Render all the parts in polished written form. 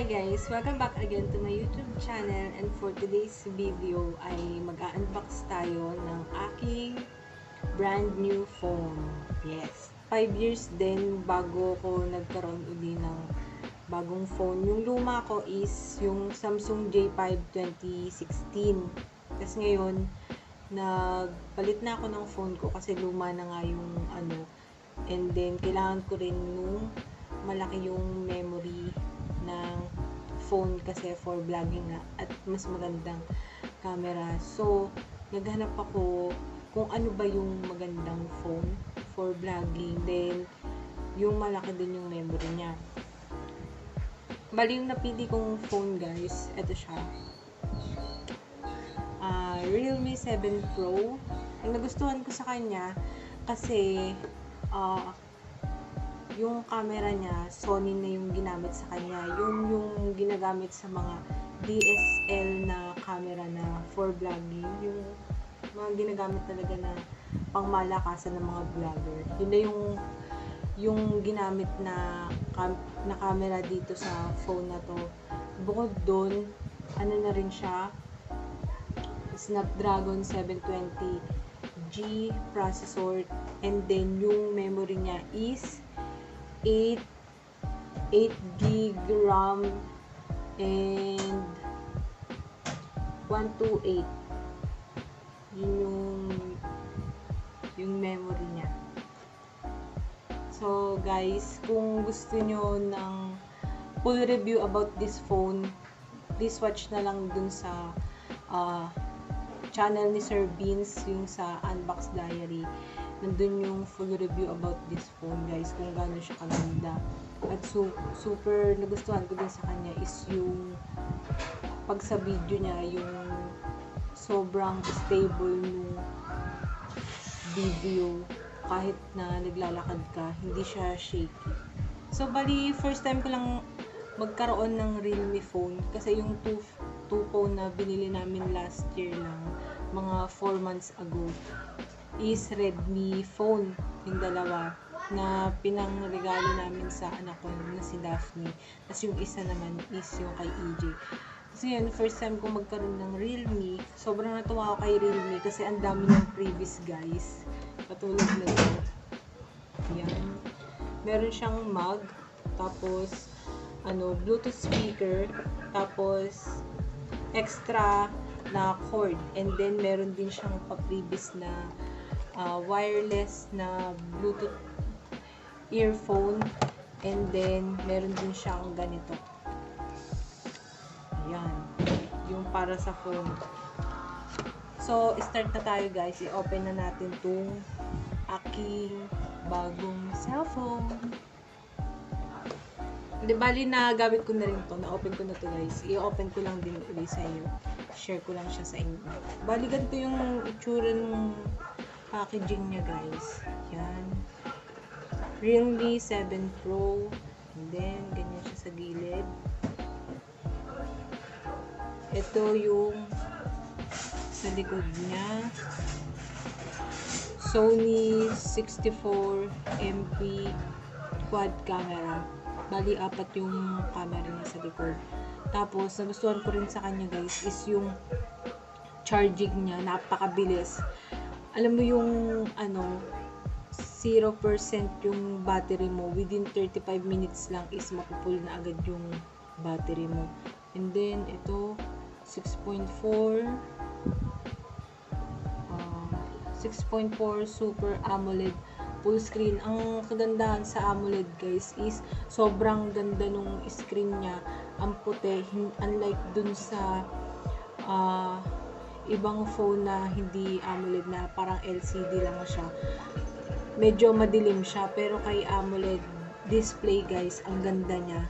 Hi guys! Welcome back again to my YouTube channel, and for today's video ay mag-unbox tayo ng aking brand new phone. Yes, 5 years din bago ko nagkaroon uli ng bagong phone. Yung luma ko is yung Samsung J5 2016. Tapos ngayon, nagpalit na ako ng phone ko kasi luma na nga yung and then kailangan ko rin yung malaki yung memory ng phone kasi for vlogging nga at mas magandang camera. So, naghanap ako kung ano ba yung magandang phone for vlogging. Then, yung malaki din yung memory niya. Bali, yung napili kong phone guys, ito siya. Realme 7 Pro. Ang nagustuhan ko sa kanya kasi yung camera niya, Sony na yung ginamit sa kanya. Yung ginagamit sa mga DSL na camera na for vlogging. Yung mga ginagamit talaga na pangmalakasan ng mga vlogger. Yun na yung ginamit na camera dito sa phone na to. Bukod doon, ano na rin siya, Snapdragon 720G processor, and then yung memory niya is 8 gig RAM and 128. Yun yung memory niya. So guys, kung gusto nyo ng full review about this phone, please watch na lang dun sa channel ni Sir Beans, yung sa Unbox Diary. Nandun yung full review about this phone guys, kung gaano siya kaganda. At super nagustuhan ko din sa kanya is yung pag sa video niya, yung sobrang stable ng video kahit na naglalakad ka, hindi siya shaky. So bali, first time ko lang magkaroon ng Realme phone kasi yung two phone na binili namin last year lang, mga 4 months ago, is Redmi phone, yung dalawa na pinangregalo namin sa anak ko na si Daphne. Tapos yung isa naman is yung kay EJ. So yun, first time ko magkaroon ng Realme. Sobrang natuwa ako kay Realme kasi ang dami ng previous guys. Katulad na ito. Yan. Meron siyang mug, tapos Bluetooth speaker, tapos extra na cord, and then meron din siyang pa-previous na wireless na Bluetooth earphone, and then meron din siyang ganito. Ayan, yung para sa phone. So, start na tayo guys. I-open na natin tong aking bagong cellphone. Di bali na gamit ko na rin to, na-open ko na to guys. I-open ko lang din ulit sa inyo. Share ko lang siya sa inyo. Bali ganito yung itsura ng packaging niya guys. Yan. Realme 7 Pro. And then, ganyan siya sa gilid. Ito yung sa likod niya. Sony 64MP quad camera. Bali, 4 yung camera niya sa likod. Tapos, nagustuhan ko rin sa kanya guys is yung charging niya. Napakabilis. Alam mo yung 0% yung battery mo. Within 35 minutes lang is mapupull na agad yung battery mo. And then, ito, 6.4 Super AMOLED full screen. Ang kagandahan sa AMOLED guys is sobrang ganda nung screen niya. Ang puti, unlike dun sa ibang phone na hindi AMOLED, na parang LCD lang siya. Medyo madilim siya, pero kay AMOLED display guys, ang ganda niya.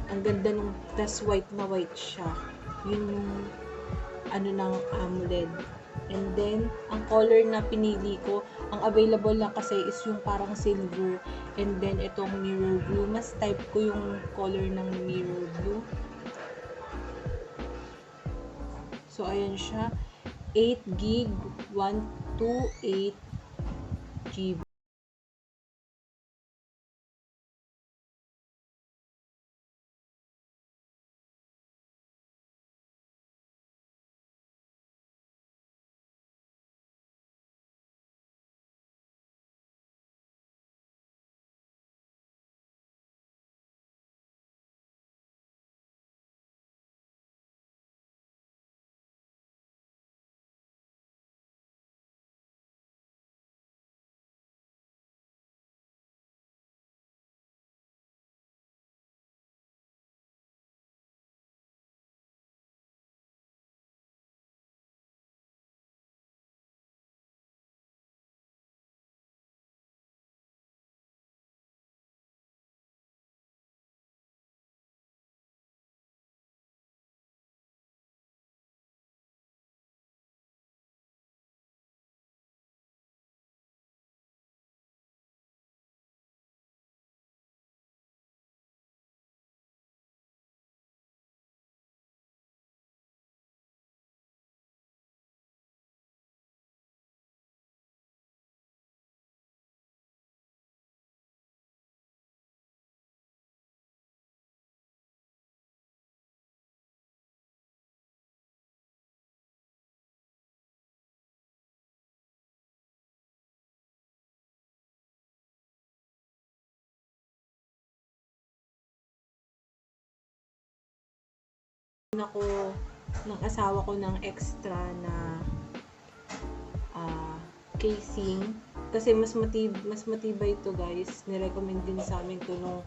Ang ganda nung, tas white na white siya. Yun yung ng AMOLED. And then, ang color na pinili ko, ang available lang kasi is yung parang silver, and then itong mirror blue. Mas type ko yung color ng mirror blue. So, ayan siya. 8 gig, 128 GB. ako ng asawa ko ng extra na casing kasi mas matibay ito guys. Nirecommend din sa amin to nung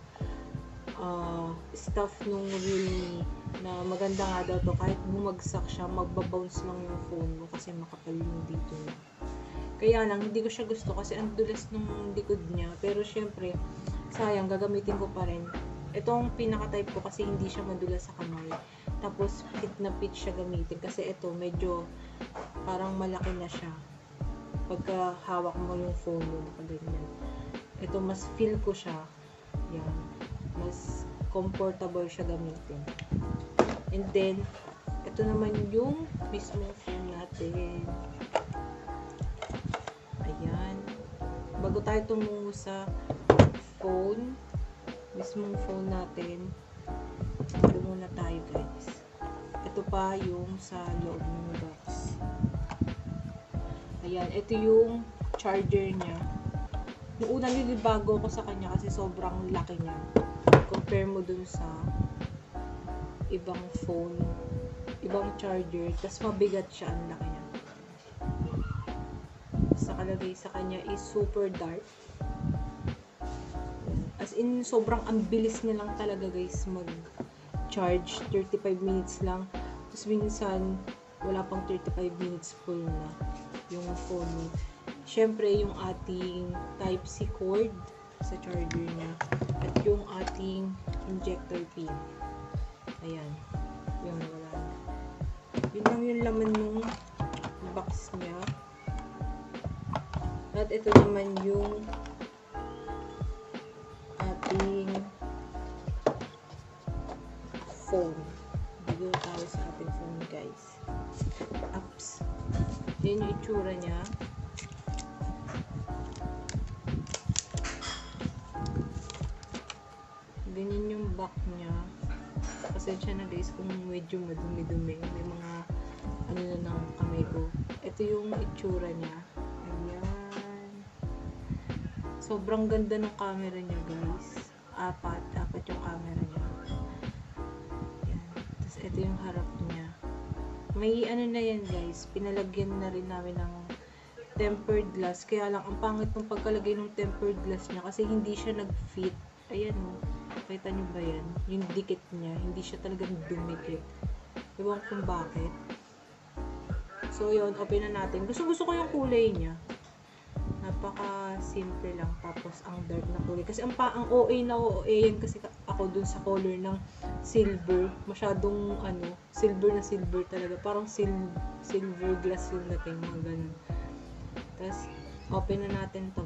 staff nung Realme na maganda nga daw to, kahit bumagsak siya magbabounce lang yung phone mo kasi makapal yung dito niya. Kaya lang hindi ko siya gusto kasi ang dulas nung likod niya, pero syempre sayang, gagamitin ko pa rin. Itong pinaka-type ko kasi hindi siya madulas sa kamay, tapos fit na fit siya gamitin kasi ito medyo parang malaki na siya pagka hawak mo yung phone mo nakaganyan. Ito mas feel ko siya, yan, mas comfortable siya gamitin. And then ito naman yung mismong phone natin. Ayan, bago tayo tumungo sa phone, mismong phone natin, ito muna tayo guys. Ito pa yung sa loob ng box. Ayan, ito yung charger niya. Noong una nilibago ko sa kanya kasi sobrang laki niya. Compare mo dun sa ibang phone, ibang charger, tas mabigat siya, ang laki niya. Sa kalagay sa kanya is super dark. As in, sobrang ang bilis niya lang talaga guys mag-charge. 35 minutes lang. Tapos minsan, wala pang 35 minutes full na yung phone mo. Syempre, yung ating Type-C cord sa charger niya. At yung ating injector pin. Ayan. Yung wala na. Yun lang yung laman ng box niya. At ito naman yung ating phone. Bigyan tayo sa ating phone guys. Apps. Yan yung itsura niya. Ganyan yung back niya. Pasensya na guys kung medyo madumi-dumi. May mga ano na ng kamay ko. Ito yung itsura niya. Ayan. Sobrang ganda ng camera niya guys. Apat yung camera niya. Ayan. Tapos ito yung harap niya. May ano na yan guys, pinalagyan na rin namin ng tempered glass. Kaya lang, ang pangit ng pagkalagay ng tempered glass niya kasi hindi siya nag-fit. Ayan o. Kita nyo ba yan? Yung dikit niya, hindi siya talagang dumikit. Ewan kung bakit. So yun, open na natin. Gusto ko yung kulay niya. Napaka-simple lang. Tapos ang dark na kulay. Kasi ang OA na OA yan kasi ako dun sa color ng silver. Masyadong silver na silver talaga. Parang silver glass yung dating, mga ganun. Tapos open na natin to.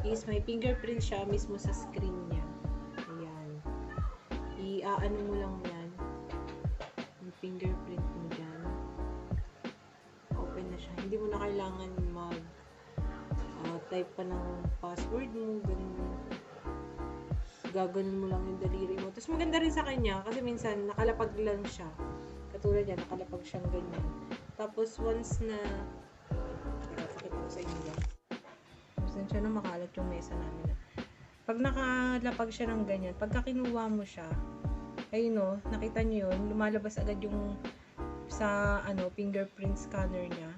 is may fingerprint siya mismo sa screen niya. Ayan. I-aano mo lang yan. Yung fingerprint mo dyan. Open na siya. Hindi mo na kailangan type pa ng password mo. Ganun. Gaganon mo lang yung daliri mo. Tapos maganda rin sa kanya kasi minsan nakalapag lang siya. Katulad yan, nakalapag siyang ganyan. Tapos once na pakita ko sa inyo yan. Tapos siya na makalat yung mesa namin. Pag nakalapag siya ng ganyan, pagka kinuha mo siya, ayun no, nakita niyo yun, lumalabas agad yung sa fingerprint scanner niya.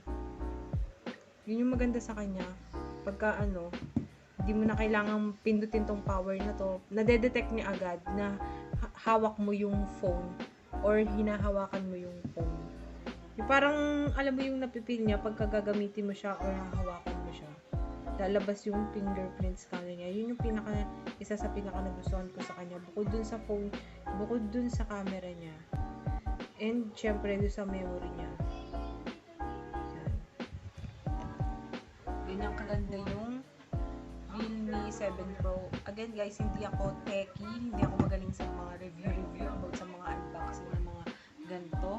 Yun yung maganda sa kanya. Pagka hindi mo na kailangang pindutin tong power na to, nade-detect niya agad na hawak mo yung phone or hinahawakan mo yung phone. Yung parang alam mo yung napipil niya pagka gagamitin mo siya or hahawakan mo siya. Lalabas yung fingerprint scanner niya. Yun yung isa sa pinaka nagustuhan ko sa kanya. Bukod dun sa phone, bukod dun sa camera niya. And syempre dun sa memory niya. Yun ang kaganda yung Realme 7 Pro. Again guys, hindi ako techie, hindi ako magaling sa mga review about sa mga unboxing ng mga ganito.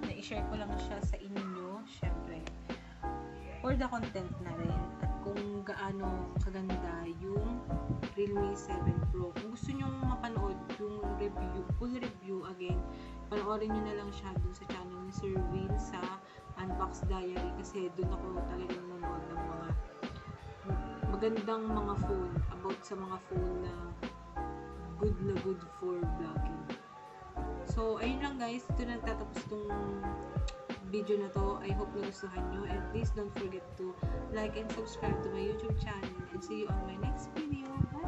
Na-share ko lang siya sa inyo, syempre. For the content na rin at kung gaano kaganda yung Realme 7 Pro. Kung gusto nyo mapanood yung full review again, panoorin nyo na lang siya dun sa channel ni Sir Will sa Unbox Diary kasi dun ako talagang nanonood ng mga magandang mga phone about sa mga phone na good for vlogging. So, ayun lang guys. Ito na tatapos tong video na to. I hope nagustuhan nyo and please don't forget to like and subscribe to my YouTube channel and see you on my next video. Bye!